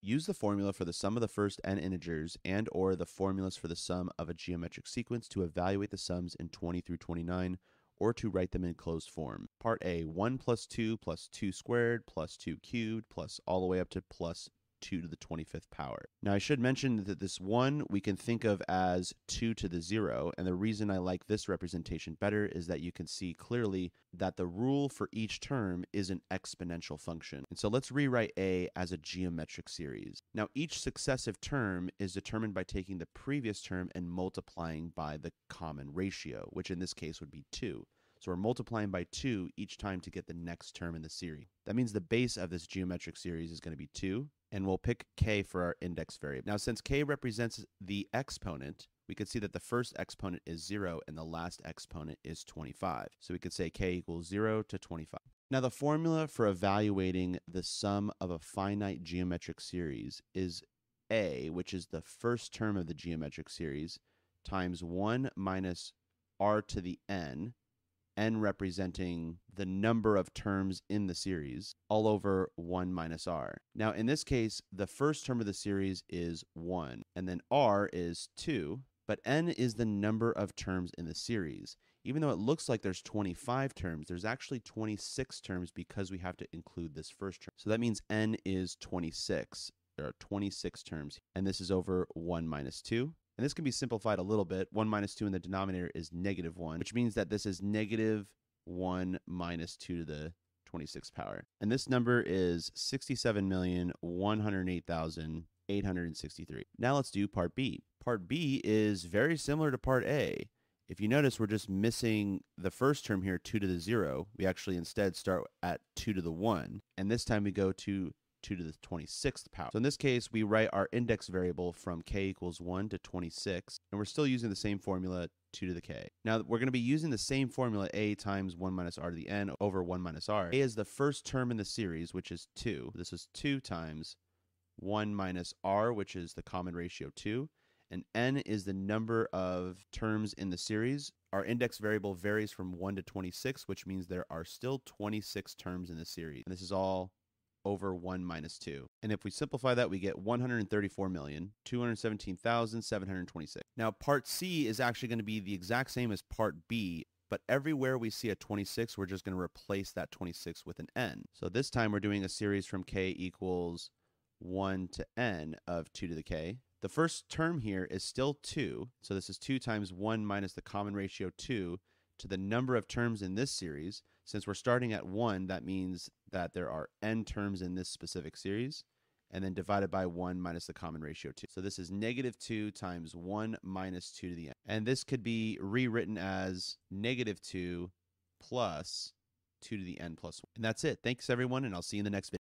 Use the formula for the sum of the first n integers and or the formulas for the sum of a geometric sequence to evaluate the sums in 20 through 29 or to write them in closed form. Part A, 1 plus 2 plus 2 squared plus 2 cubed plus all the way up to plus 2 to the 25th power. Now I should mention that this 1 we can think of as 2 to the 0, and the reason I like this representation better is that you can see clearly that the rule for each term is an exponential function. And so let's rewrite A as a geometric series. Now each successive term is determined by taking the previous term and multiplying by the common ratio, which in this case would be 2. So we're multiplying by 2 each time to get the next term in the series. That means the base of this geometric series is going to be 2, and we'll pick k for our index variable. Now, since k represents the exponent, we could see that the first exponent is 0 and the last exponent is 25. So we could say k equals 0 to 25. Now, the formula for evaluating the sum of a finite geometric series is a, which is the first term of the geometric series, times 1 minus r to the n representing the number of terms in the series, all over 1 minus r. Now, in this case, the first term of the series is 1, and then r is 2, but n is the number of terms in the series. Even though it looks like there's 25 terms, there's actually 26 terms because we have to include this first term. So that means n is 26. There are 26 terms, and this is over 1 minus 2. And this can be simplified a little bit. 1 minus 2 in the denominator is negative 1, which means that this is negative 1 minus 2 to the 26th power. And this number is 67,108,863. Now let's do part B. Part B is very similar to part A. If you notice, we're just missing the first term here, 2 to the 0. We actually instead start at 2 to the 1. And this time we go to 2 to the 26th power. So in this case, we write our index variable from k equals 1 to 26, and we're still using the same formula, 2 to the k. Now, we're going to be using the same formula, a times 1 minus r to the n over 1 minus r. A is the first term in the series, which is 2. This is 2 times 1 minus r, which is the common ratio 2, and n is the number of terms in the series. Our index variable varies from 1 to 26, which means there are still 26 terms in the series. And this is all over 1 minus 2. And if we simplify that, we get 134,217,726. Now, part C is actually going to be the exact same as part B, but everywhere we see a 26, we're just going to replace that 26 with an n. So this time we're doing a series from k equals 1 to n of 2 to the k. The first term here is still 2, so this is 2 times 1 minus the common ratio 2 to the number of terms in this series. Since we're starting at 1, that means that there are n terms in this specific series, and then divided by 1 minus the common ratio 2. So this is negative 2 times 1 minus 2 to the n. And this could be rewritten as negative 2 plus 2 to the n plus 1. And that's it. Thanks, everyone, and I'll see you in the next video.